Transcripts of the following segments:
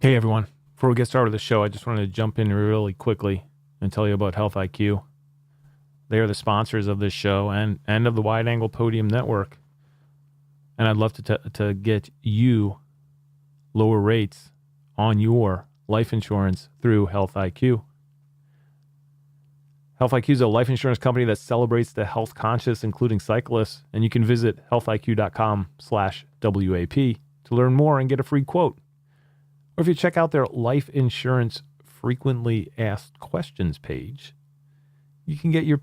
Hey everyone, before we get started with the show, I just wanted to jump in really quickly and tell you about Health IQ. They are the sponsors of this show and of the Wide Angle Podium Network. And I'd love to get you lower rates on your life insurance through Health IQ. Health IQ is a life insurance company that celebrates the health conscious, including cyclists. And you can visit healthiq.com/WAP to learn more and get a free quote. Or if you check out their life insurance frequently asked questions page, you can get your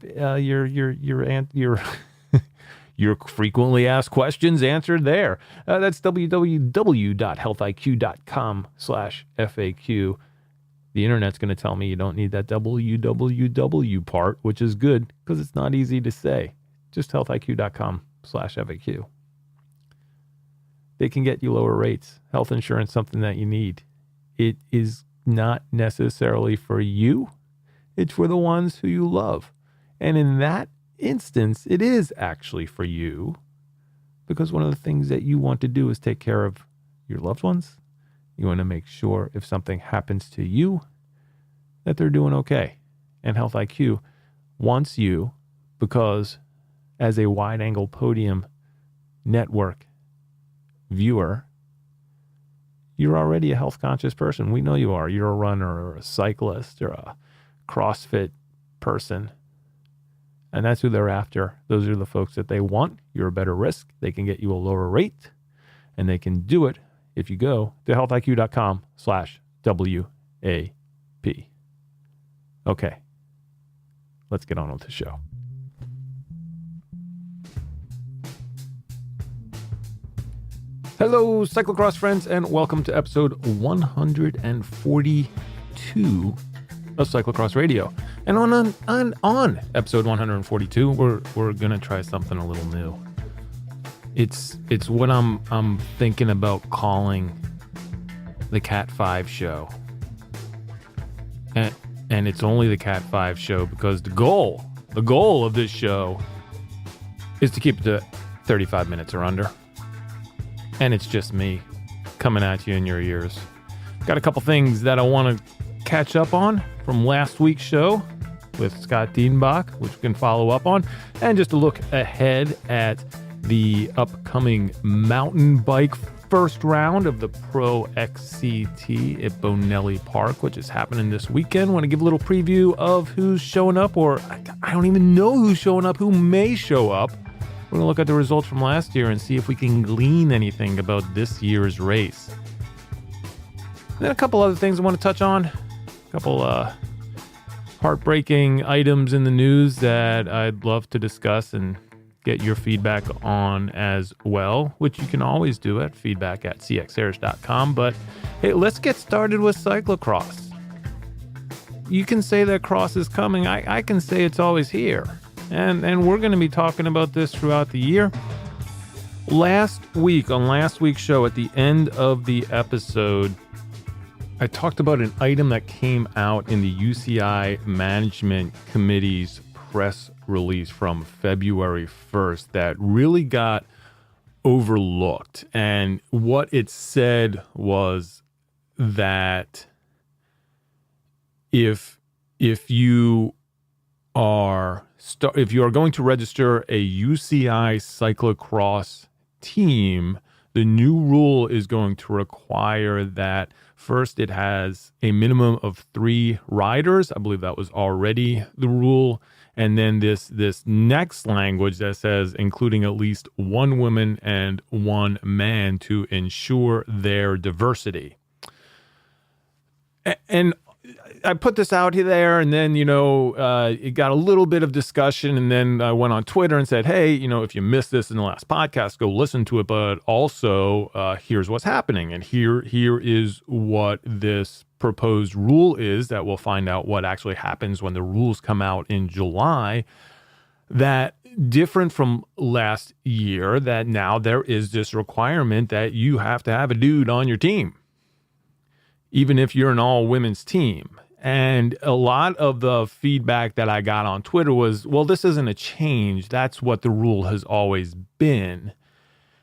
your frequently asked questions answered there. That's www.healthiq.com/FAQ. The internet's going to tell me you don't need that www part, which is good because it's not easy to say. Just healthiq.com/FAQ. They can get you lower rates. Health insurance, something that you need. It is not necessarily for you. It's for the ones who you love. And in that instance, it is actually for you, because one of the things that you want to do is take care of your loved ones. You want to make sure if something happens to you that they're doing okay. And Health IQ wants you, because as a Wide Angle Podium Network viewer, you're already a health conscious person. We know you are. You're a runner or a cyclist or a CrossFit person. And that's who they're after. Those are the folks that they want. You're a better risk. They can get you a lower rate, and they can do it if you go to healthiq.com/WAP. Okay, let's get on with the show. Hello, cyclocross friends, and welcome to episode 142 of Cyclocross Radio. And on episode 142, we're gonna try something a little new. It's what I'm thinking about calling the Cat 5 show, and it's only the Cat 5 show because the goal of this show is to keep it to 35 minutes or under. And it's just me coming at you in your ears. Got a couple things that I want to catch up on from last week's show with Scott Diedenbach, which we can follow up on, and just a look ahead at the upcoming mountain bike first round of the PRO XCT at Bonelli Park, which is happening this weekend. Want to give a little preview of who's showing up, or I don't even know who's showing up, who may show up. We're going to look at the results from last year and see if we can glean anything about this year's race. And then a couple other things I want to touch on. A couple heartbreaking items in the news that I'd love to discuss and get your feedback on as well, which you can always do at feedback@cxairs.com. But hey, let's get started with cyclocross. You can say that cross is coming. I can say it's always here. And we're going to be talking about this throughout the year. Last week's show, at the end of the episode, I talked about an item that came out in the UCI Management Committee's press release from February 1st that really got overlooked. And what it said was that if you are going to register a UCI cyclocross team, the new rule is going to require that first it has a minimum of 3 riders. I believe that was already the rule. And then this next language that says including at least 1 woman and 1 man to ensure their diversity. And I put this out there, and then, it got a little bit of discussion, and then I went on Twitter and said, hey, if you missed this in the last podcast, go listen to it, but also here's what's happening, and here is what this proposed rule is, that we'll find out what actually happens when the rules come out in July, that different from last year, that now there is this requirement that you have to have a dude on your team, even if you're an all-women's team. And a lot of the feedback that I got on Twitter was, well, this isn't a change. That's what the rule has always been.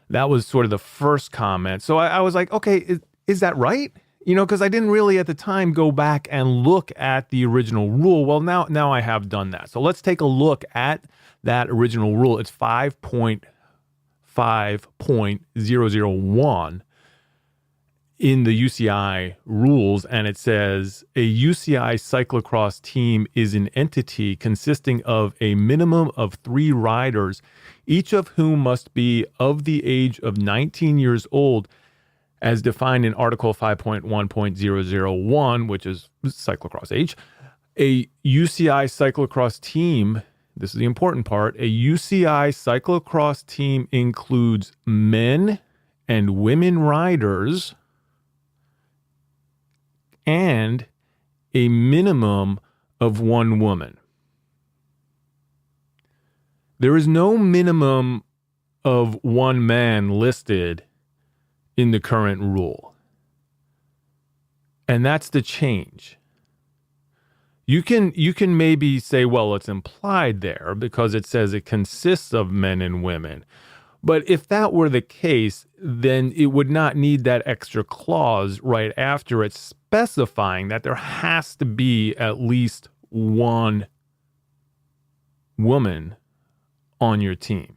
That was sort of the first comment. So I was like, okay, is that right? because I didn't really at the time go back and look at the original rule. Well, now I have done that. So let's take a look at that original rule. It's 5.5.001 in the UCI rules, and it says a UCI cyclocross team is an entity consisting of a minimum of 3 riders, each of whom must be of the age of 19 years old, as defined in Article 5.1.001, which is cyclocross age. A UCI cyclocross team, this is the important part, a UCI cyclocross team includes men and women riders and a minimum of 1 woman. There is no minimum of 1 man listed in the current rule. And that's the change. You can maybe say, well, it's implied there because it says it consists of men and women. But if that were the case, then it would not need that extra clause right after it specifying that there has to be at least 1 woman on your team.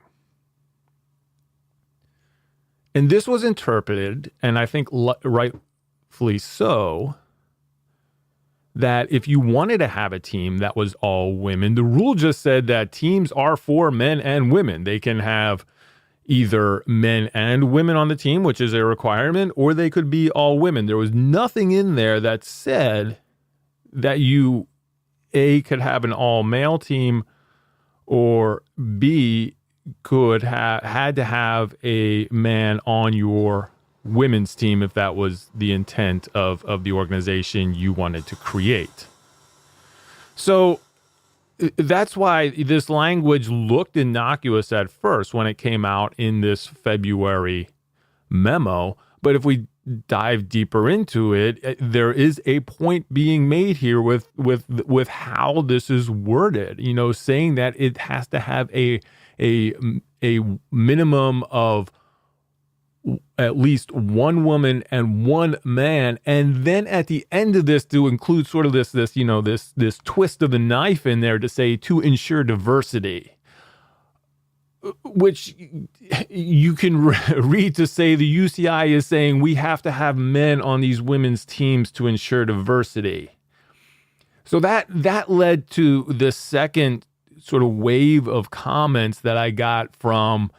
And this was interpreted, and I think rightfully so, that if you wanted to have a team that was all women, the rule just said that teams are for men and women. They can have either men and women on the team, which is a requirement, or they could be all women. There was nothing in there that said that you, A, could have an all-male team, or B, had to have a man on your women's team if that was the intent of the organization you wanted to create. So that's why this language looked innocuous at first when it came out in this February memo. But if we dive deeper into it, there is a point being made here with how this is worded, saying that it has to have a minimum of at least 1 woman and 1 man, and then at the end of this to include sort of this twist of the knife in there to say to ensure diversity, which you can read to say the UCI is saying we have to have men on these women's teams to ensure diversity. So that led to the second sort of wave of comments that I got from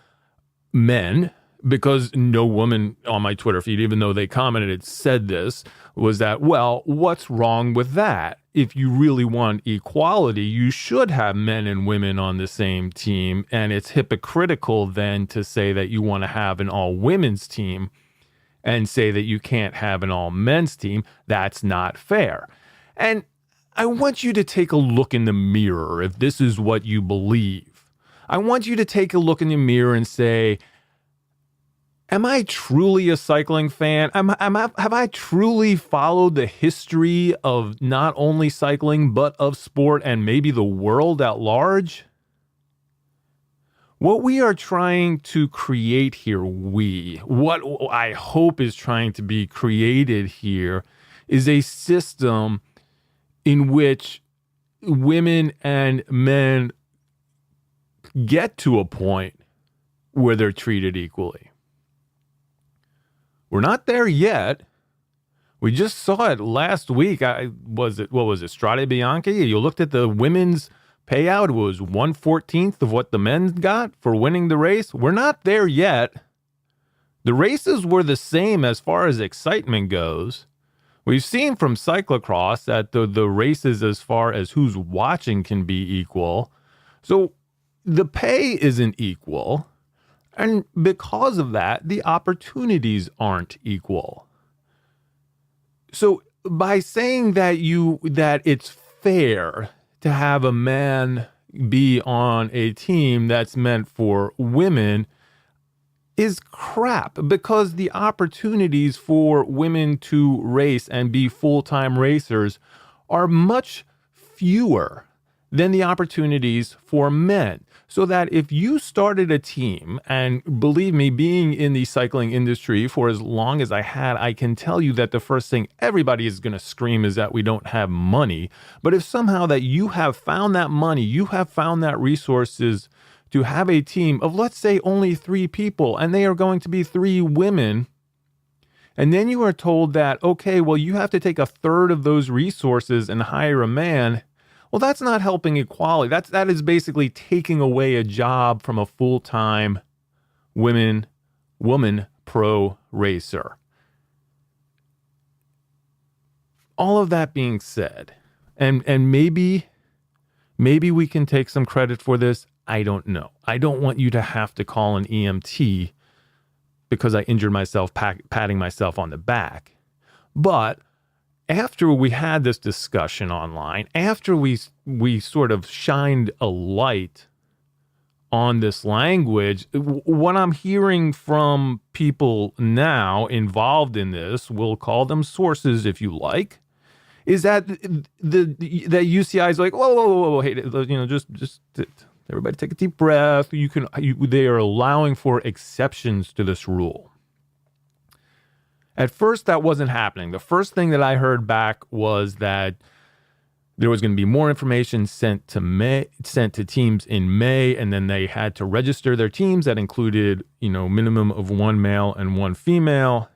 men, because no woman on my Twitter feed, even though they commented, it said this, was that, well, what's wrong with that? If you really want equality, you should have men and women on the same team. And it's hypocritical then to say that you want to have an all women's team and say that you can't have an all men's team. That's not fair. And I want you to take a look in the mirror if this is what you believe. I want you to take a look in the mirror and say, am I truly a cycling fan? Have I truly followed the history of not only cycling, but of sport and maybe the world at large? What we are trying to create here, what I hope is trying to be created here, is a system in which women and men get to a point where they're treated equally. We're not there yet. We just saw it last week. What was it, Strade Bianchi? You looked at the women's payout. It was 1/14 of what the men got for winning the race. We're not there yet. The races were the same as far as excitement goes. We've seen from cyclocross that the races as far as who's watching can be equal. So the pay isn't equal. And because of that, the opportunities aren't equal. So by saying that it's fair to have a man be on a team that's meant for women is crap, because the opportunities for women to race and be full-time racers are much fewer than the opportunities for men. so that if you started a team, and believe me, being in the cycling industry for as long as I had, I can tell you that the first thing everybody is going to scream is that we don't have money. But if somehow that you have found that money, you have found that resources to have a team of, let's say, only 3 people, and they are going to be 3 women, and then you are told that, okay, well, you have to take a third of those resources and hire a man. Well, that's not helping equality. That is basically taking away a job from a full-time woman pro racer. All of that being said, and maybe we can take some credit for this. I don't know. I don't want you to have to call an EMT because I injured myself patting myself on the back. But after we had this discussion online, after we sort of shined a light on this language, what I'm hearing from people now involved in this, we'll call them sources if you like, is that that UCI is like, whoa, hey, just everybody take a deep breath. They are allowing for exceptions to this rule. At first, that wasn't happening. The first thing that I heard back was that there was going to be more information sent to teams in May, and then they had to register their teams. That included, minimum of 1 male and 1 female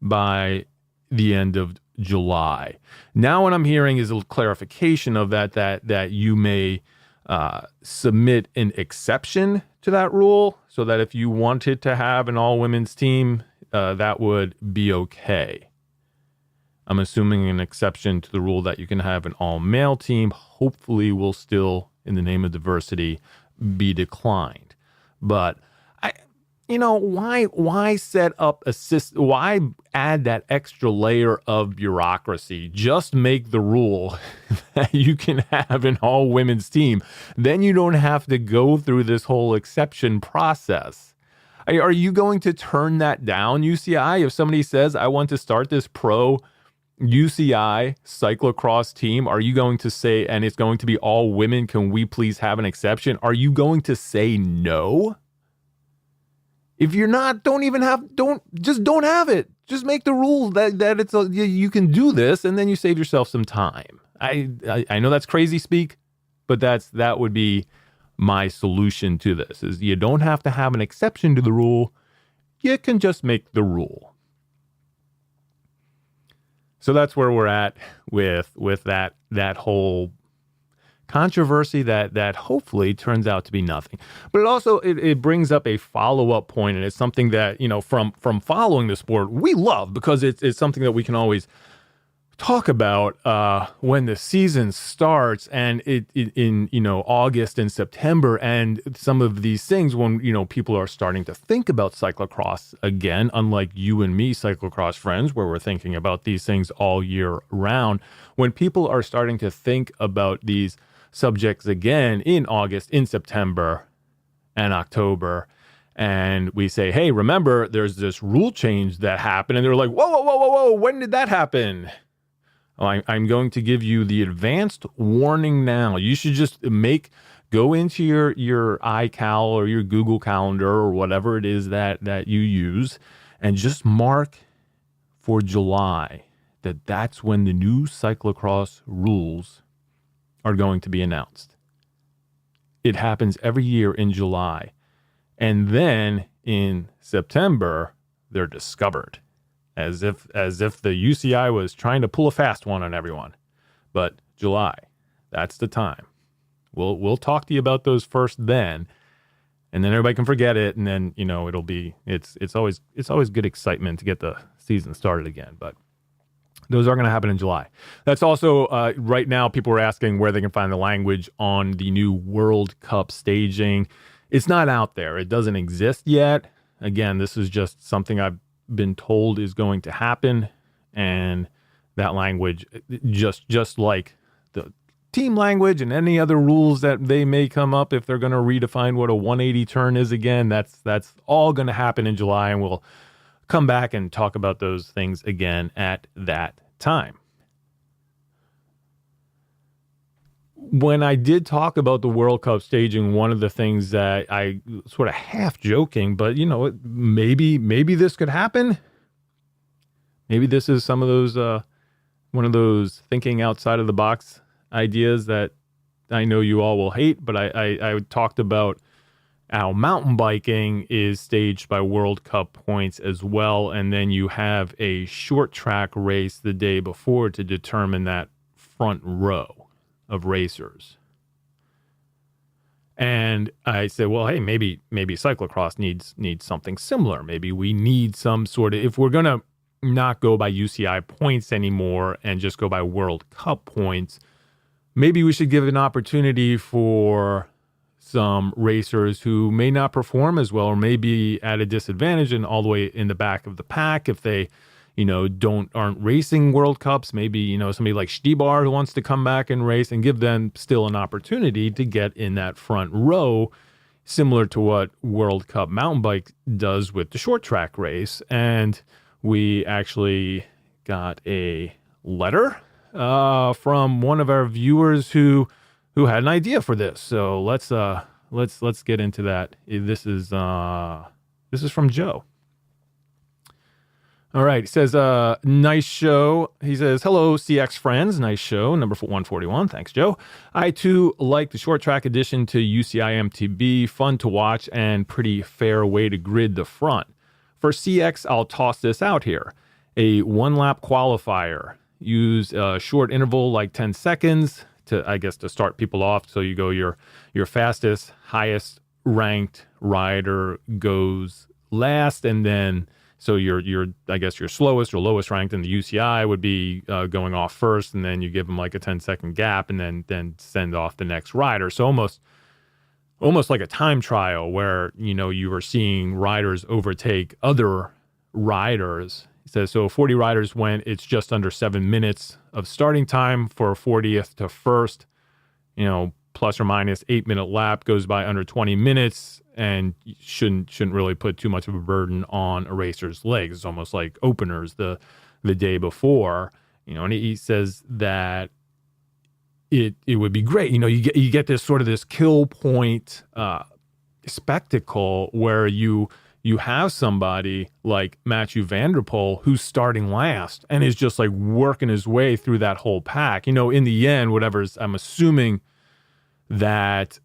by the end of July. Now, what I'm hearing is a clarification of that you may submit an exception to that rule, so that if you wanted to have an all-women's team, that would be okay. I'm assuming an exception to the rule that you can have an all-male team hopefully will still, in the name of diversity, be declined. But why set up why add that extra layer of bureaucracy? Just make the rule that you can have an all-women's team. Then you don't have to go through this whole exception process. Are you going to turn that down, UCI? If somebody says, I want to start this pro UCI cyclocross team, are you going to say, and it's going to be all women, can we please have an exception? Are you going to say no? If you're not, don't have it. Just make the rules that you can do this, and then you save yourself some time. I know that's crazy speak, but that would be my solution to this, is you don't have to have an exception to the rule. You can just make the rule. So that's where we're at with that whole controversy that hopefully turns out to be nothing. But it also it brings up a follow-up point, and it's something that, from following the sport, we love, because it's something that we can always talk about when the season starts, and in August and September, and some of these things when people are starting to think about cyclocross again, unlike you and me cyclocross friends, where we're thinking about these things all year round. When people are starting to think about these subjects again in August, in September, and October, and we say, hey, remember, there's this rule change that happened, and they're like, whoa, when did that happen? I'm going to give you the advanced warning now. You should just go into your iCal or your Google Calendar or whatever it is that you use, and just mark for July that's when the new cyclocross rules are going to be announced. It happens every year in July. And then in September, they're discovered. As if the UCI was trying to pull a fast one on everyone. But July, that's the time. We'll talk to you about those first then, and then everybody can forget it, and then it'll be it's always good excitement to get the season started again. But those are going to happen in July. That's also right now people are asking where they can find the language on the new World Cup staging. It's not out there. It doesn't exist yet. Again, this is just something I've been told is going to happen, and that language, just like the team language and any other rules that they may come up, if they're going to redefine what a 180 turn is again, that's all going to happen in July, and we'll come back and talk about those things again at that time. when I did talk about the World Cup staging, one of the things that I sort of half joking, but maybe this could happen. Maybe this is some of those one of those thinking outside of the box ideas that I know you all will hate, but I talked about how mountain biking is staged by World Cup points as well, and then you have a short track race the day before to determine that front row of racers. And I said, well, hey, maybe cyclocross needs something similar. Maybe we need some sort of, if we're going to not go by UCI points anymore and just go by World Cup points, maybe we should give an opportunity for some racers who may not perform as well or may be at a disadvantage and all the way in the back of the pack if they aren't racing World Cups. Maybe somebody like Stibar who wants to come back and race, and give them still an opportunity to get in that front row, similar to what World Cup mountain bike does with the short track race. And we actually got a letter from one of our viewers who had an idea for this. So let's get into that. This is from Joe. All right. He says, nice show. He says, hello, CX friends. Nice show. Number 141. Thanks, Joe. I, too, like the short track addition to UCI MTB. Fun to watch and pretty fair way to grid the front. For CX, I'll toss this out here. A one-lap qualifier. Use a short interval like 10 seconds to start people off. So you go your fastest, highest ranked rider goes last, and then so your slowest or lowest ranked in the UCI would be going off first, and then you give them like a 10-second gap, and then send off the next rider. So almost like a time trial where you were seeing riders overtake other riders. It says so 40 riders went. It's just under 7 minutes of starting time for 40th to first. Plus or minus 8-minute lap goes by under 20 minutes. And shouldn't really put too much of a burden on a racer's legs. It's almost like openers the day before, And he says that it would be great. You get this kill point spectacle where you have somebody like Mathieu van der Poel who's starting last and is just like working his way through that whole pack. In the end, I'm assuming that.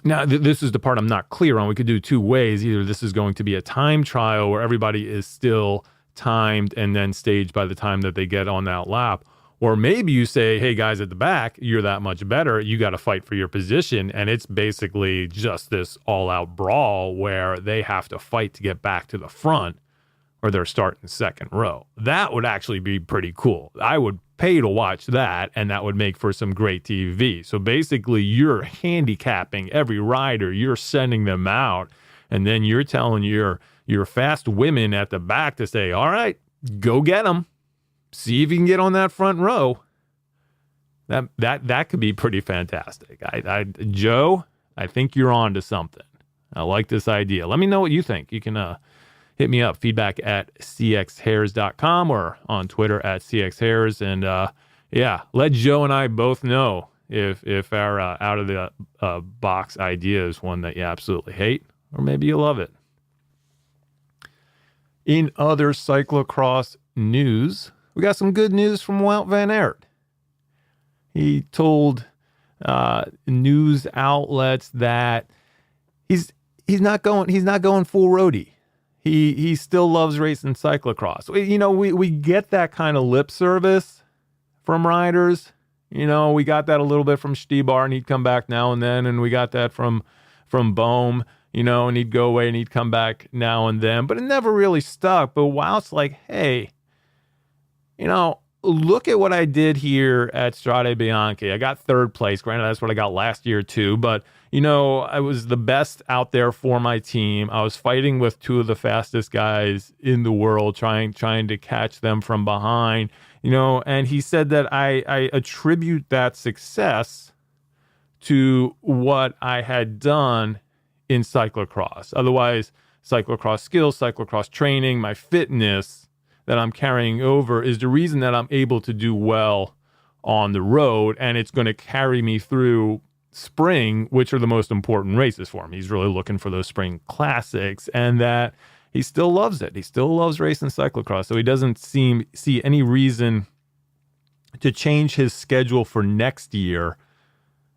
Now, this is the part I'm not clear on. We could do two ways. Either this is going to be a time trial where everybody is still timed and then staged by the time that they get on that lap. Or maybe you say, hey, guys at the back, you're that much better. You got to fight for your position. And it's basically just this all-out brawl where they have to fight to get back to the front or they're starting second row. That would actually be pretty cool. I would pay to watch that, and that would make for some great TV. So basically, you're handicapping every rider, you're sending them out, and then you're telling your fast women at the back to say, all right, go get them. See if you can get on that front row. That could be pretty fantastic. Joe, I think you're on to something. I like this idea. Let me know what you think. You can hit me up, feedback at cxhairs.com or on Twitter at cxhairs. And let Joe and I both know if our out of the box idea is one that you absolutely hate, or maybe you love it. In other cyclocross news, we got some good news from Wout van Aert. He told news outlets that he's not going full roadie. He still loves racing cyclocross. We get that kind of lip service from riders. We got that a little bit from Stibar, and he'd come back now and then, and we got that from Bohm, and he'd go away and he'd come back now and then, but it never really stuck. But Wout's like, hey, look at what I did here at Strade Bianche. I got third place. Granted, that's what I got last year too, but I was the best out there for my team. I was fighting with two of the fastest guys in the world, trying to catch them from behind, and he said that I attribute that success to what I had done in cyclocross. Otherwise, cyclocross skills, cyclocross training, my fitness that I'm carrying over is the reason that I'm able to do well on the road, and it's going to carry me through spring, which are the most important races for him. He's really looking for those spring classics, and that he still loves it. He still loves racing cyclocross, so he doesn't see any reason to change his schedule for next year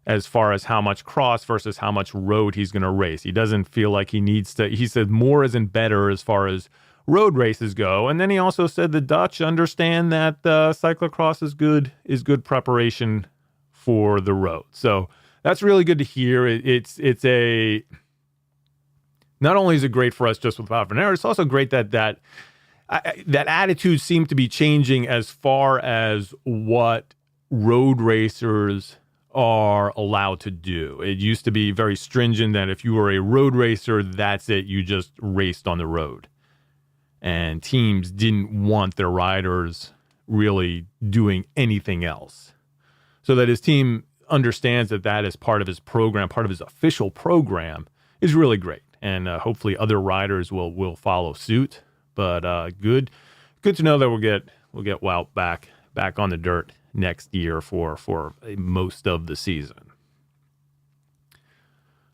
as far as how much cross versus how much road he's going to race. He doesn't feel like he needs to. He said more isn't better as far as road races go. And then he also said the Dutch understand that cyclocross is good preparation for the road. So that's really good to hear. It's a, not only is it great for us just with Bob Venera, it's also great that attitude seemed to be changing as far as what road racers are allowed to do. It used to be very stringent that if you were a road racer, that's it. You just raced on the road. And teams didn't want their riders really doing anything else. So that his team understands that is part of his program, part of his official program, is really great. And hopefully other riders will follow suit. But good to know that we'll get Wout back on the dirt next year for most of the season.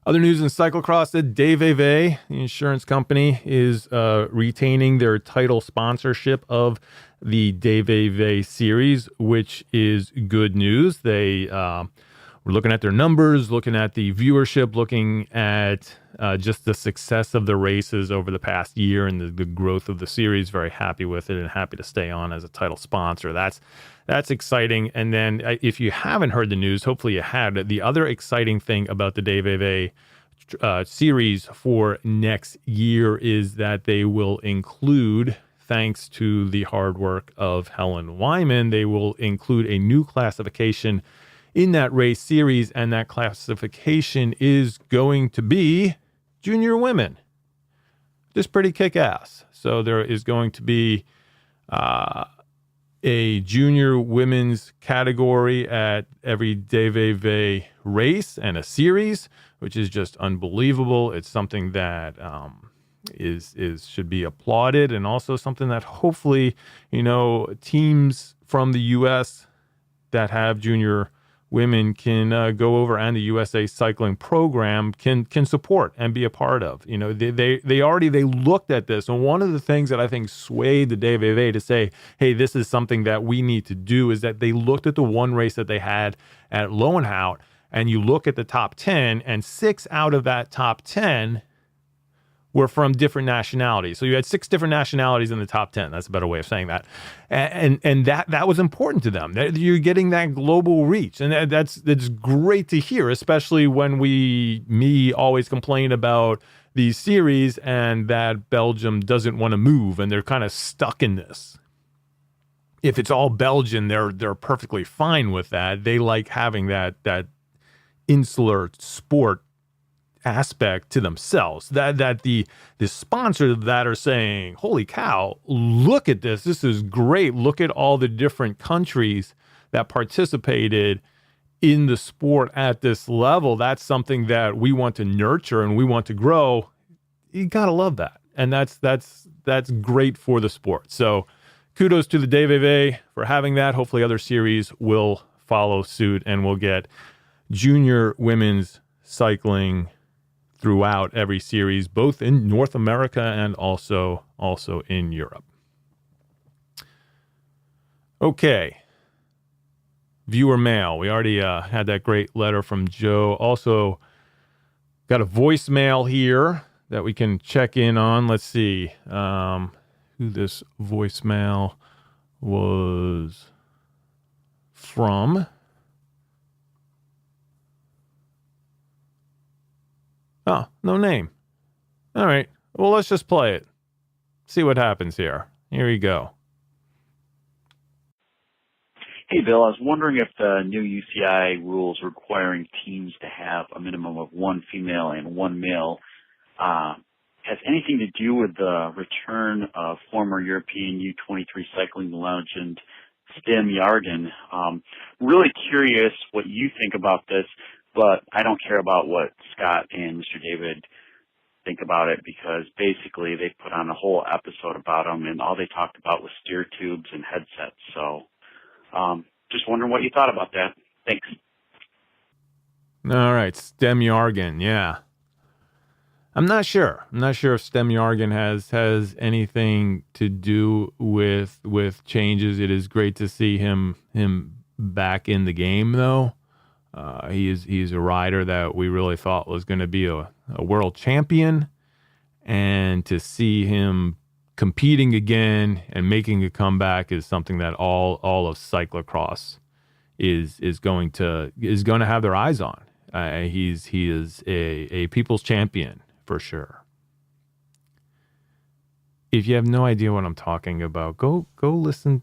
Other news in cyclocross, that DVV, the insurance company, is retaining their title sponsorship of the DVV series, which is good news. They were looking at their numbers, looking at the viewership, looking at just the success of the races over the past year and the growth of the series. Very happy with it and happy to stay on as a title sponsor. That's exciting. And then if you haven't heard the news, hopefully you had. The other exciting thing about the DVV series for next year is that they will include, thanks to the hard work of Helen Wyman, they will include a new classification in that race series, and that classification is going to be junior women. Just pretty kick-ass. So there is going to be a junior women's category at every DVV race and a series, which is just unbelievable. It's something that should be applauded, and also something that hopefully, teams from the U.S. that have junior women can go over, and the USA cycling program can support and be a part of. They looked at this, and one of the things that I think swayed the DVV to say, hey, this is something that we need to do, is that they looked at the one race that they had at Lowenhout, and you look at the top 10, and 6 out of that top 10 were from different nationalities. So you had 6 different nationalities in the top 10. That's a better way of saying that. And that was important to them. You're getting that global reach. And that's great to hear, especially when me always complain about these series and that Belgium doesn't want to move and they're kind of stuck in this. If it's all Belgian, they're perfectly fine with that. They like having that insular sport aspect to themselves, that the sponsors of that are saying, holy cow, look at this is great, look at all the different countries that participated in the sport at this level. That's something that we want to nurture and we want to grow. You gotta love that, and that's great for the sport. So kudos to the DVV for having that. Hopefully other series will follow suit, and we'll get junior women's cycling throughout every series, both in North America and also in Europe. Okay. Viewer mail. We already had that great letter from Joe. Also got a voicemail here that we can check in on. Let's see who this voicemail was from. Oh, no name. All right. Well, let's just play it. See what happens here. Here we go. Hey, Bill. I was wondering if the new UCI rules requiring teams to have a minimum of 1 female and 1 male has anything to do with the return of former European U23 cycling legend Stim Yarden. Really curious what you think about this, but I don't care about what Scott and Mr. David think about it, because basically they put on a whole episode about him, and all they talked about was steer tubes and headsets. So Just wondering what you thought about that. Thanks. All right, STEM jargon, yeah. I'm not sure. I'm not sure if STEM jargon has anything to do with changes. It is great to see him back in the game, though. He's a rider that we really thought was going to be a world champion, and to see him competing again and making a comeback is something that all of cyclocross is going to have their eyes on. He is a people's champion for sure. If you have no idea what I'm talking about, go listen.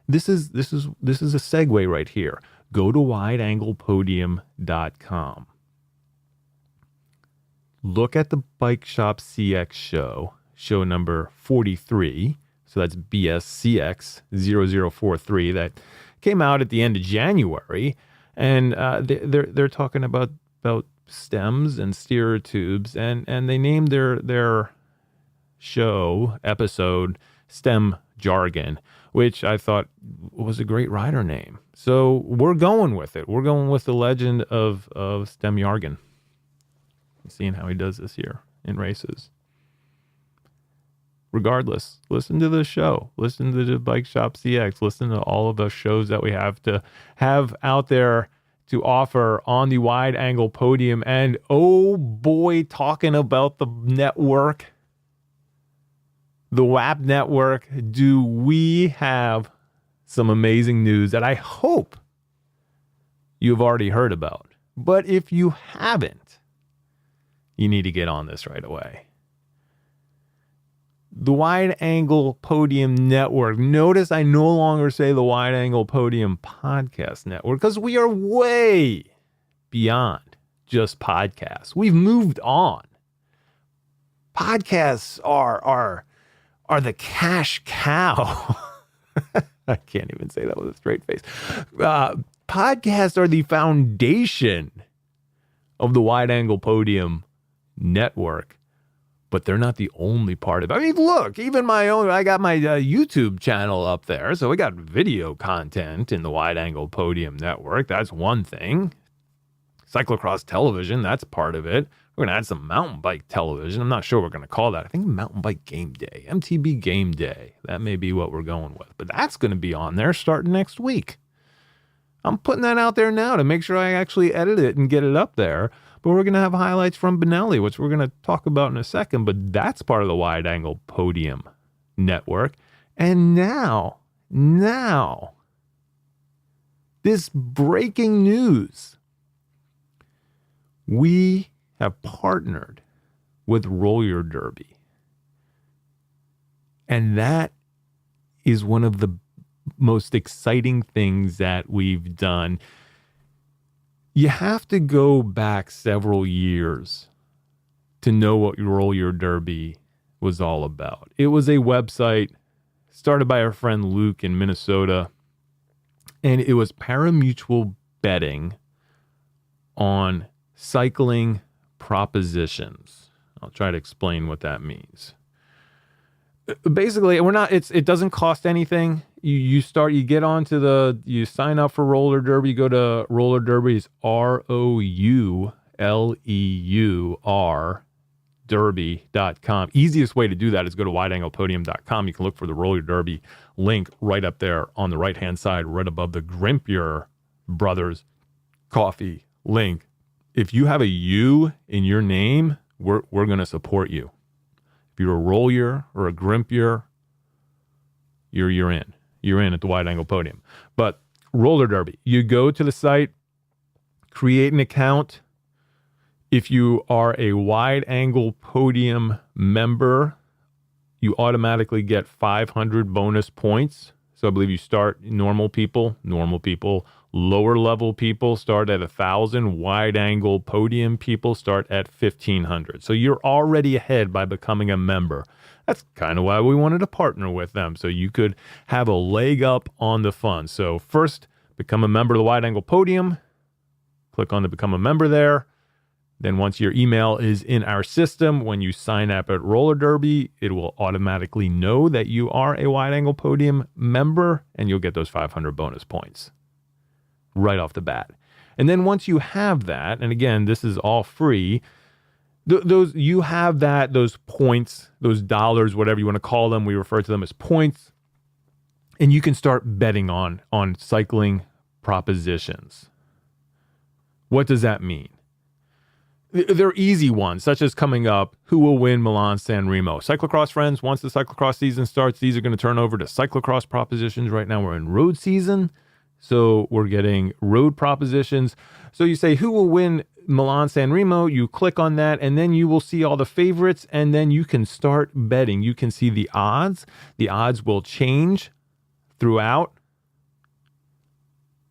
This is a segue right here. Go to wideanglepodium.com. Look at the Bike Shop CX show number 43. So that's BSCX 0043 that came out at the end of January. And they're talking about stems and steerer tubes, and they named their show episode STEM Jargon, which I thought was a great rider name. So we're going with it. We're going with the legend of STEM Jargon. Seeing how he does this year in races. Regardless, listen to the show. Listen to the Bike Shop CX. Listen to all of the shows that we have out there to offer on the Wide Angle Podium. And oh boy, talking about the network, the WAP network, do we have some amazing news that I hope you've already heard about. But if you haven't, you need to get on this right away. The Wide Angle Podium Network. Notice I no longer say the Wide Angle Podium Podcast Network, because we are way beyond just podcasts. We've moved on. Podcasts are the cash cow. I can't even say that with a straight face. Podcasts are the foundation of the Wide Angle Podium Network, but they're not the only part of it. I mean, look, even I got my YouTube channel up there, so we got video content in the Wide Angle Podium Network. That's one thing. Cyclocross television, that's part of it. We're going to add some mountain bike television. I'm not sure what we're going to call that. I think mountain bike game day, MTB game day. That may be what we're going with, but that's going to be on there starting next week. I'm putting that out there now to make sure I actually edit it and get it up there. But we're going to have highlights from Benelli, which we're going to talk about in a second. But that's part of the Wide Angle Podium Network. And now, this breaking news. We have partnered with Roller Derby. And that is one of the most exciting things that we've done. You have to go back several years to know what Roller Derby was all about. It was a website started by our friend Luke in Minnesota, and it was pari-mutuel betting on cycling propositions. I'll try to explain what that means. Basically, it doesn't cost anything. You sign up for Roller Derby, go to Roller Derby's ROULEUR derby.com. Easiest way to do that is go to wideanglepodium.com. You can look for the Roller Derby link right up there on the right-hand side, right above the Grimpier Brothers Coffee link. If you have a U in your name, we're going to support you. If you're a Roller or a Grimpier, you're in. You're in at the Wide Angle Podium. But Roller Derby, you go to the site, create an account. If you are a Wide Angle Podium member, you automatically get 500 bonus points. So I believe you start normal people, lower level people start at 1,000, Wide Angle Podium people start at 1,500. So you're already ahead by becoming a member. That's kind of why we wanted to partner with them, so you could have a leg up on the fun. So first, become a member of the Wide Angle Podium. Click on the Become a Member there. Then once your email is in our system, when you sign up at Roller Derby, it will automatically know that you are a Wide Angle Podium member, and you'll get those 500 bonus points right off the bat. And then once you have that, and again, this is all free, you have those points, those dollars, whatever you want to call them, we refer to them as points, and you can start betting on cycling propositions. What does that mean? They're easy ones, such as coming up, who will win Milan-San Remo? Cyclocross friends, once the cyclocross season starts, these are going to turn over to cyclocross propositions. Right now we're in road season, so we're getting road propositions. So you say, who will win Milan-San Remo? You click on that, and then you will see all the favorites, and then you can start betting. You can see the odds. The odds will change throughout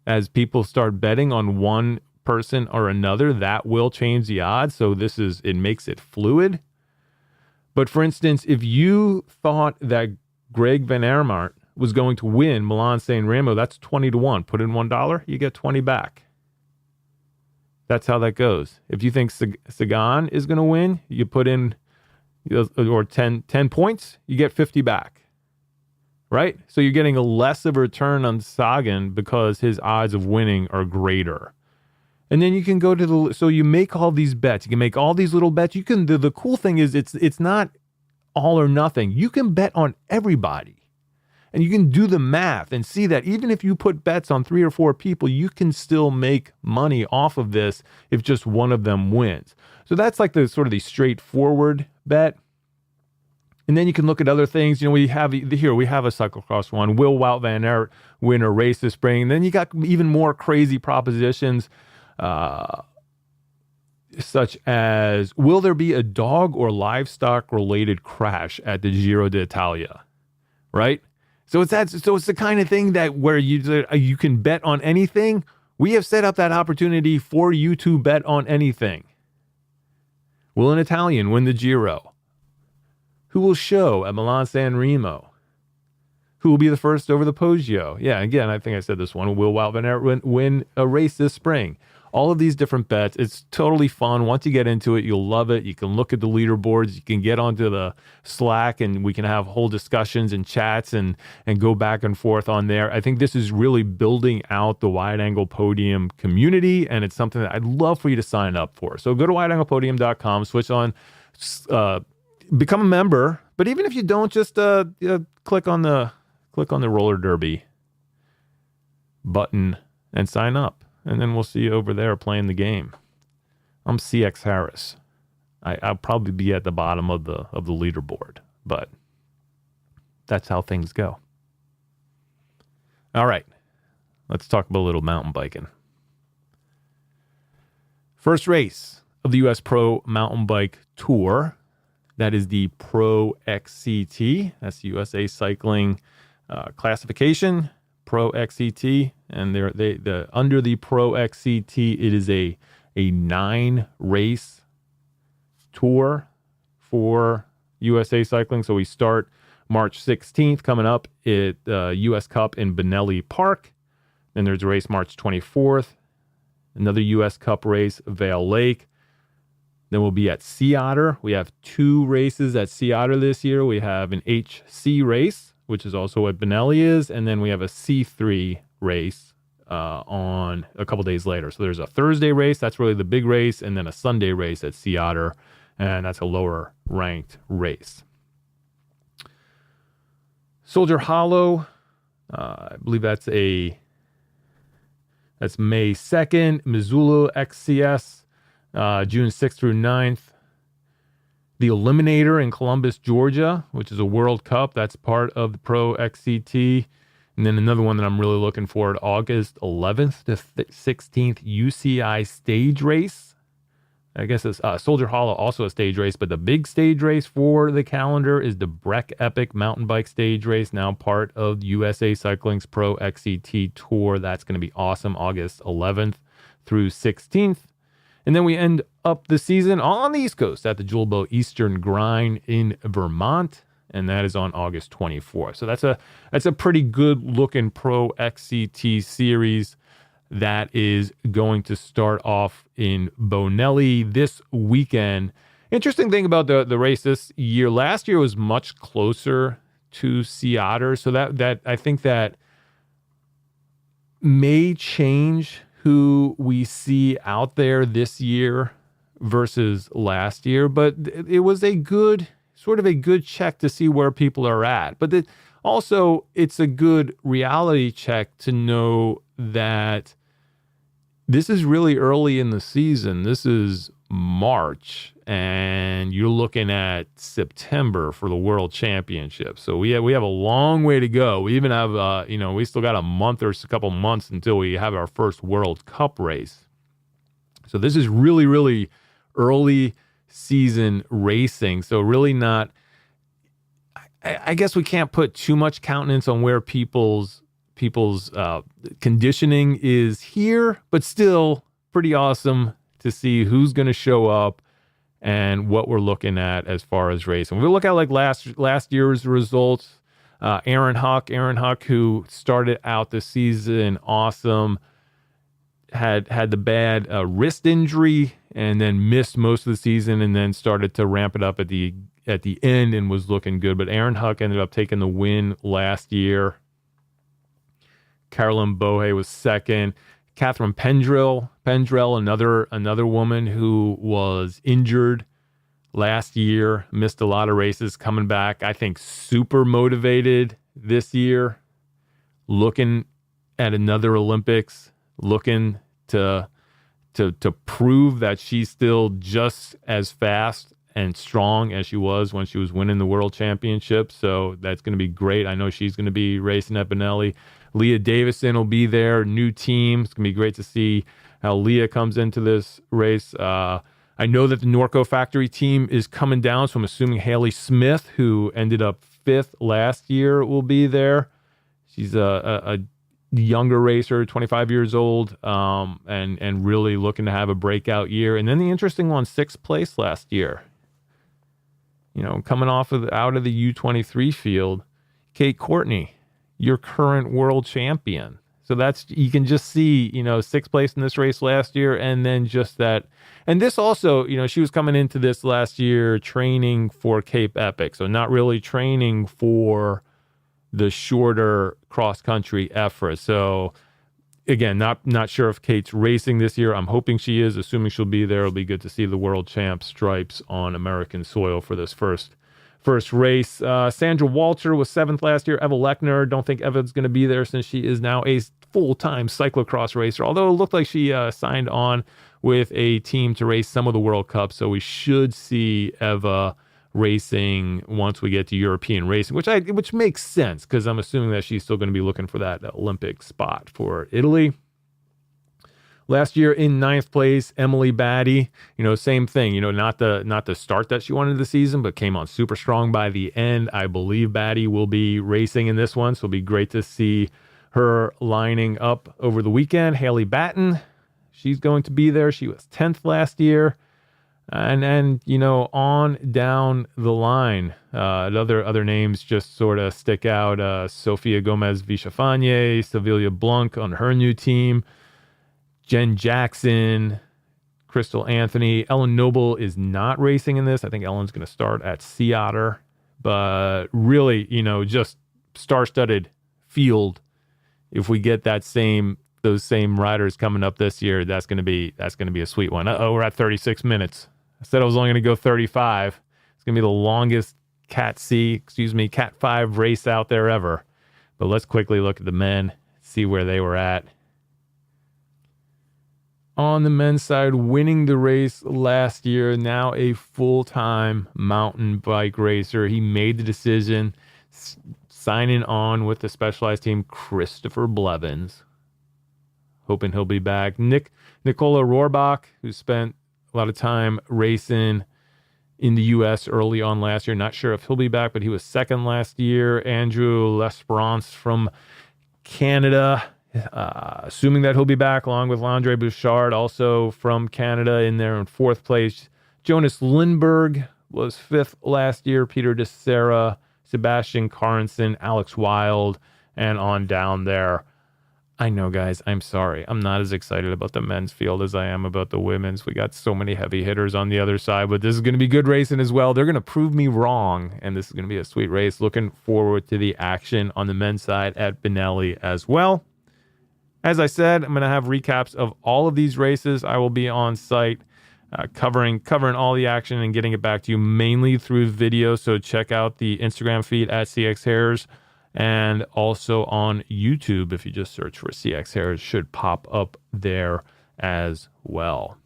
as people start betting on one person or another. That will change the odds. So it makes it fluid. But for instance, if you thought that Greg Van Aermaet was going to win Milan-San Remo, that's 20-1. Put in $1, you get 20 back. That's how that goes. If you think Sagan is going to win, you put in or 10 points, you get 50 back. Right? So you're getting a less of a return on Sagan because his odds of winning are greater. And then you can go to so you make all these bets. You can make all these little bets. You can, the cool thing is it's not all or nothing. You can bet on everybody. And you can do the math and see that even if you put bets on 3 or 4 people, you can still make money off of this if just one of them wins. So that's like the sort of the straightforward bet. And then you can look at other things. We have a cyclocross one. Will Wout van Aert win a race this spring? And then you got even more crazy propositions, such as, will there be a dog or livestock related crash at the Giro d'Italia? Right? So it's the kind of thing that where you can bet on anything. We have set up that opportunity for you to bet on anything. Will an Italian win the Giro? Who will show at Milan-San Remo? Who will be the first over the Poggio? Yeah, again, I think I said this one. Will Wout van Aert win a race this spring? All of these different bets. It's totally fun. Once you get into it, you'll love it. You can look at the leaderboards. You can get onto the Slack, and we can have whole discussions and chats and go back and forth on there. I think this is really building out the Wide Angle Podium community, and it's something that I'd love for you to sign up for. So go to wideanglepodium.com, switch on, become a member. But even if you don't, just click on the Roller Derby button and sign up. And then we'll see you over there playing the game. I'm CX Harris. I'll probably be at the bottom of the leaderboard, but that's how things go. All right, let's talk about a little mountain biking. First race of the U.S. Pro Mountain Bike Tour. That is the PRO XCT. That's the USA Cycling classification. PRO XCT, and they're under the PRO XCT, it is a 9-race tour for USA Cycling. So we start March 16th, coming up at US Cup in Benelli Park. Then there's a race March 24th, another US Cup race, Vale Lake. Then we'll be at Sea Otter. We have 2 races at Sea Otter this year. We have an HC race, which is also what Benelli is, and then we have a C3 race on a couple days later. So there's a Thursday race, that's really the big race, and then a Sunday race at Sea Otter, and that's a lower ranked race. Soldier Hollow, I believe that's May 2nd. Missoula XCS, June 6th through 9th. The Eliminator in Columbus, Georgia, which is a World Cup. That's part of the PRO XCT. And then another one that I'm really looking forward to, August 11th to 16th, UCI stage race. I guess it's Soldier Hollow, also a stage race, but the big stage race for the calendar is the Breck Epic mountain bike stage race, now part of USA Cycling's PRO XCT Tour. That's going to be awesome, August 11th through 16th. And then we end up the season on the East Coast at the Jewel Bow Eastern Grind in Vermont, and that is on August 24th. So that's a pretty good looking PRO XCT series. that is going to start off in Bonelli this weekend. Interesting thing about the race this year, last year was much closer to Sea Otter, so that I think that may change who we see out there this year versus last year, but it was a good check to see where people are at. But also, it's a good reality check to know that this is really early in the season. This is March, and you're looking at September for the World Championship. So we have a long way to go. We even have, we still got a month or a couple months until we have our first World Cup race. So this is really, really early season racing. So really not, I guess we can't put too much countenance on where people's conditioning is here, but still pretty awesome to see who's going to show up and what we're looking at as far as racing. We look at like last year's results. Aaron Huck, who started out the season awesome, had the bad wrist injury and then missed most of the season, and then started to ramp it up at the end and was looking good. But Aaron Huck ended up taking the win last year. Carolyn Bohe was second. Catherine Pendrell, another woman who was injured last year, missed a lot of races, coming back, I think super motivated this year, looking at another Olympics, looking to prove that she's still just as fast and strong as she was when she was winning the World Championship. So that's going to be great. I know she's going to be racing at Bonelli. Leah Davison will be there, new team. It's going to be great to see how Leah comes into this race. I know that the Norco Factory team is coming down, so I'm assuming Haley Smith, who ended up 5th last year, will be there. She's a younger racer, 25 years old, and really looking to have a breakout year. And then the interesting one, 6th place last year. Coming out of the U23 field, Kate Courtney, your current world champion. So you can just see, 6th place in this race last year, and then just that. And this also, she was coming into this last year training for Cape Epic. So not really training for the shorter cross-country effort. So again, not sure if Kate's racing this year. I'm hoping she is, assuming she'll be there. It'll be good to see the world champ stripes on American soil for this first race. Sandra Walter was 7th last year. Eva Lechner, don't think Eva's going to be there since she is now a full-time cyclocross racer, although it looked like she signed on with a team to race some of the World Cup, so we should see Eva racing once we get to European racing, which makes sense, because I'm assuming that she's still going to be looking for that Olympic spot for Italy. Last year in 9th place, Emily Batty, same thing, not the start that she wanted the season, but came on super strong by the end. I believe Batty will be racing in this one, so it'll be great to see her lining up over the weekend. Haley Batten, she's going to be there. She was 10th last year. And then, on down the line, other names just sort of stick out. Sofia Gomez Vichafanye, Sevilla Blanc on her new team, Jen Jackson, Crystal Anthony. Ellen Noble is not racing in this. I think Ellen's going to start at Sea Otter. But really, just star-studded field. If we get those same riders coming up this year, that's going to be a sweet one. We're at 36 minutes. I said I was only going to go 35. It's going to be the longest Cat 5 race out there ever. But let's quickly look at the men, see where they were at. On the men's side, winning the race last year, now a full-time mountain bike racer. He made the decision, signing on with the Specialized team, Christopher Blevins. Hoping he'll be back. Nicola Rohrbach, who spent a lot of time racing in the U.S. early on last year. Not sure if he'll be back, but he was 2nd last year. Andrew L'Esperance from Canada, assuming that he'll be back, along with Landry Bouchard, also from Canada, in there in 4th place. Jonas Lindberg was 5th last year. Peter De Serra, Sebastian Carnson, Alex Wild, and on down there. I know, guys. I'm sorry. I'm not as excited about the men's field as I am about the women's. We got so many heavy hitters on the other side, but this is going to be good racing as well. They're going to prove me wrong, and this is going to be a sweet race. Looking forward to the action on the men's side at Benelli as well. As I said, I'm going to have recaps of all of these races. I will be on site covering all the action and getting it back to you mainly through video. So check out the Instagram feed at CX Hairs. And also on YouTube, if you just search for CX Hairs, should pop up there as well.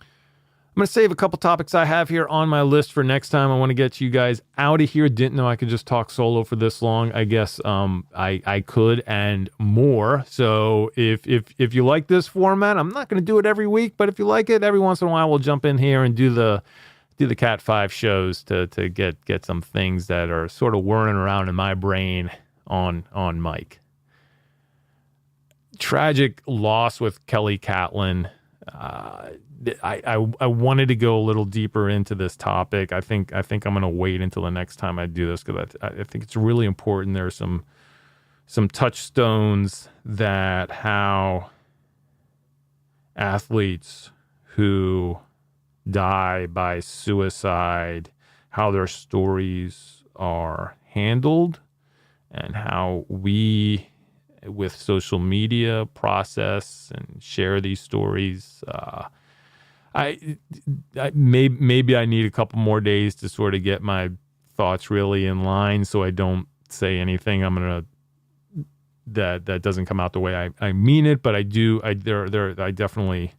I'm going to save a couple topics I have here on my list for next time. I want to get you guys out of here. Didn't know I could just talk solo for this long. I guess I could and more. So if you like this format, I'm not going to do it every week, but if you like it, every once in a while we'll jump in here and do the Cat 5 shows to get some things that are sort of whirring around in my brain on mic. Tragic loss with Kelly Catlin. I wanted to go a little deeper into this topic. I think I'm going to wait until the next time I do this because I think it's really important. There are some touchstones that how athletes who die by suicide, how their stories are handled, and how we, with social media, process and share these stories. Maybe I need a couple more days to sort of get my thoughts really in line, so I don't say anything that doesn't come out the way I mean it. But I definitely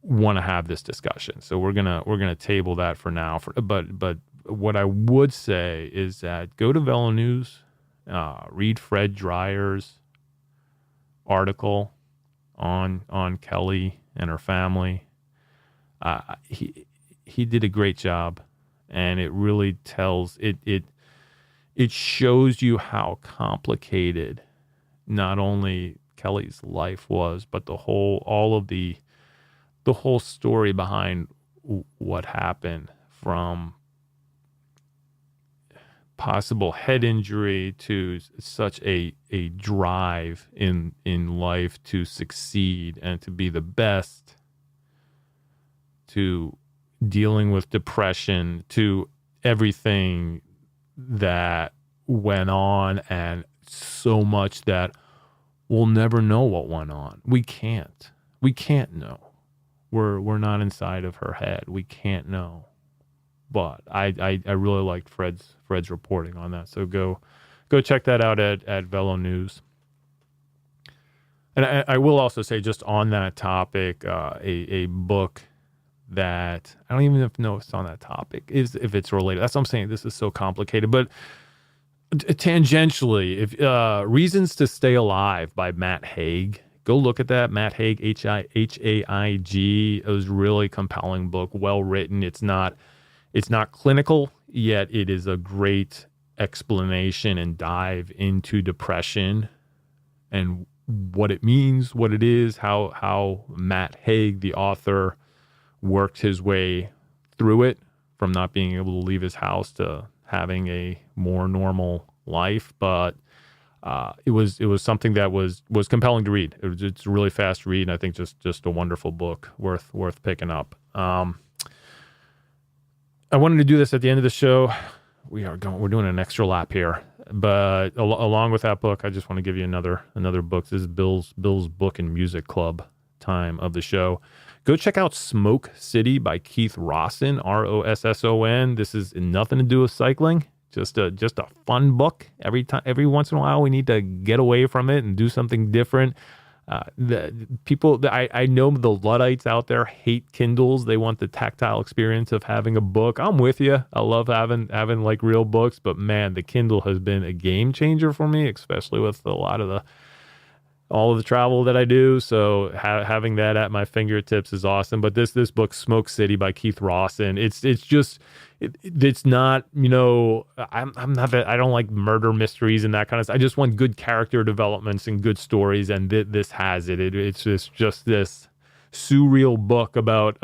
want to have this discussion, so we're gonna table that for now. But what I would say is that go to Velo News, read Fred Dreyer's article on Kelly and her family. He did a great job, and it really tells it shows you how complicated not only Kelly's life was, but the whole story behind what happened, from possible head injury to such a drive in life to succeed and to be the best, to dealing with depression, to everything that went on, and so much that we'll never know what went on. We can't know. We're not inside of her head. We can't know. But I really liked Fred's reporting on that. So go check that out at Velo News. And I will also say, just on that topic, a book that I don't even know if it's on that topic, is if it's related. That's what I'm saying. This is so complicated, but tangentially, if Reasons to Stay Alive by Matt Haig. Go look at that. Matt Haig, Haig. It was a really compelling book, well written. It's not clinical, yet it is a great explanation and dive into depression and what it means, what it is, how Matt Haig, the author, worked his way through it, from not being able to leave his house to having a more normal life. But it was something that was compelling to read. It's a really fast read, and I think just a wonderful book worth picking up. I wanted to do this at the end of the show. We're doing an extra lap here, but along with that book, I just want to give you another book. This is Bill's Book and Music Club time of the show. Go check out Smoke City by Keith Rosson, Rosson. This is nothing to do with cycling. Just a fun book. Every once in a while, we need to get away from it and do something different. The people that I know, the Luddites out there hate Kindles. They want the tactile experience of having a book. I'm with you. I love having like real books, but man, the Kindle has been a game changer for me, especially with all of the travel that I do. So having that at my fingertips is awesome. But this book, Smoke City by Keith Rosson, it's not, I'm not that, I don't like murder mysteries and that kind of stuff. I just want good character developments and good stories, and this has it. It's just this surreal book about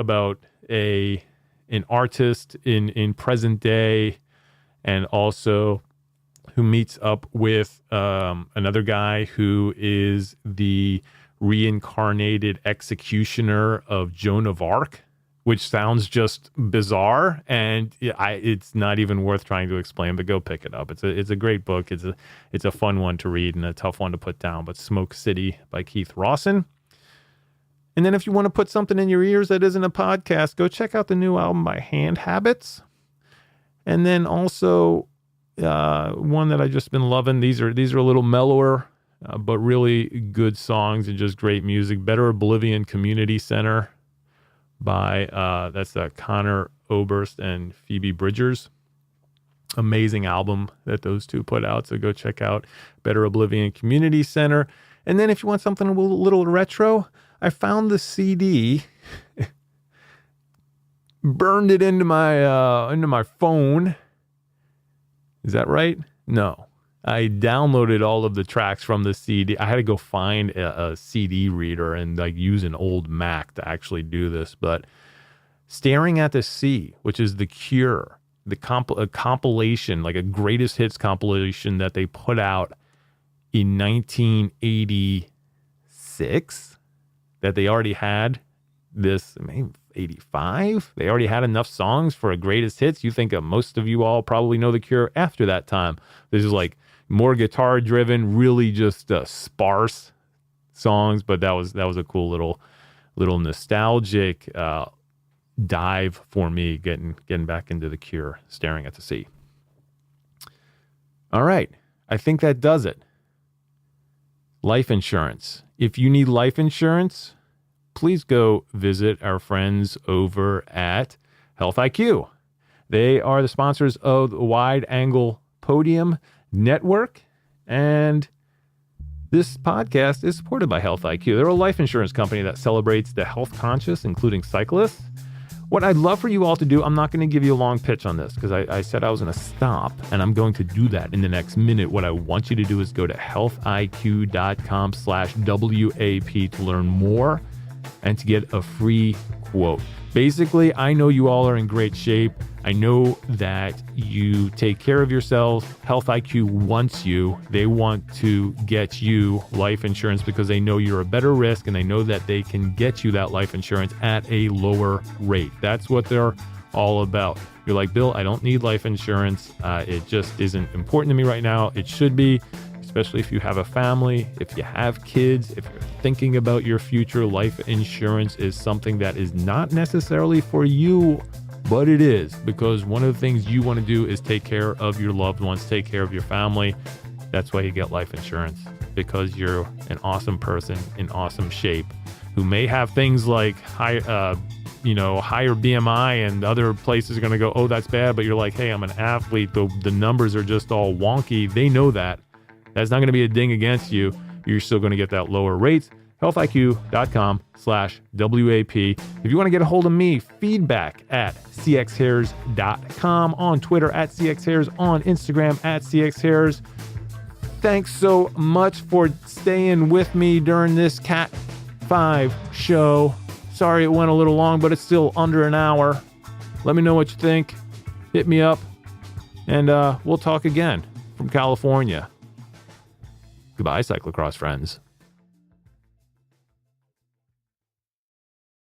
an artist in present day, and also who meets up with another guy who is the reincarnated executioner of Joan of Arc, which sounds just bizarre, and it's not even worth trying to explain. But go pick it up. It's a great book. It's a fun one to read and a tough one to put down. But Smoke City by Keith Rawson. And then if you want to put something in your ears that isn't a podcast, go check out the new album by Hand Habits. And then also one that I've just been loving. These are a little mellower, but really good songs and just great music. Better Oblivion Community Center by that's Connor Oberst and Phoebe Bridgers. Amazing album that those two put out. So go check out Better Oblivion Community Center. And then if you want something a little retro, I found the CD, burned it into my phone. Is that right? No. I downloaded all of the tracks from the CD. I had to go find a CD reader and like use an old Mac to actually do this. But Staring at the Sea, which is The Cure, a compilation, like a greatest hits compilation that they put out in 1986, that they already had this, maybe 85. They already had enough songs for a greatest hits. You think most of you all probably know The Cure after that time. This is like more guitar driven, really just sparse songs, but that was a cool little nostalgic dive for me, getting back into The Cure, Staring at the Sea. All right, I think that does it. Life insurance. If you need life insurance, please go visit our friends over at Health IQ. They are the sponsors of the Wide Angle Podium Network, and this podcast is supported by Health IQ. They're a life insurance company that celebrates the health conscious, including cyclists. What I'd love for you all to do, I'm not going to give you a long pitch on this because I said I was going to stop, and I'm going to do that in the next minute. What I want you to do is go to healthiq.com/WAP to learn more and to get a free quote. Basically, I know you all are in great shape. I know that you take care of yourselves. Health IQ wants you. They want to get you life insurance because they know you're a better risk, and they know that they can get you that life insurance at a lower rate. That's what they're all about. You're like, Bill, I don't need life insurance. It just isn't important to me right now. It should be, especially if you have a family, if you have kids, if you're thinking about your future. Life insurance is something that is not necessarily for you, but it is, because one of the things you want to do is take care of your loved ones, take care of your family. That's why you get life insurance, because you're an awesome person in awesome shape who may have things like higher BMI, and other places are going to go, oh, that's bad. But you're like, hey, I'm an athlete. The numbers are just all wonky. They know that. That's not going to be a ding against you. You're still going to get that lower rates. healthiq.com/WAP. If you want to get a hold of me, feedback at cxhairs.com, on Twitter at cxhairs, on Instagram at cxhairs. Thanks so much for staying with me during this Cat 5 show. Sorry it went a little long, but it's still under an hour. Let me know what you think. Hit me up, and we'll talk again from California. Goodbye, cyclocross friends.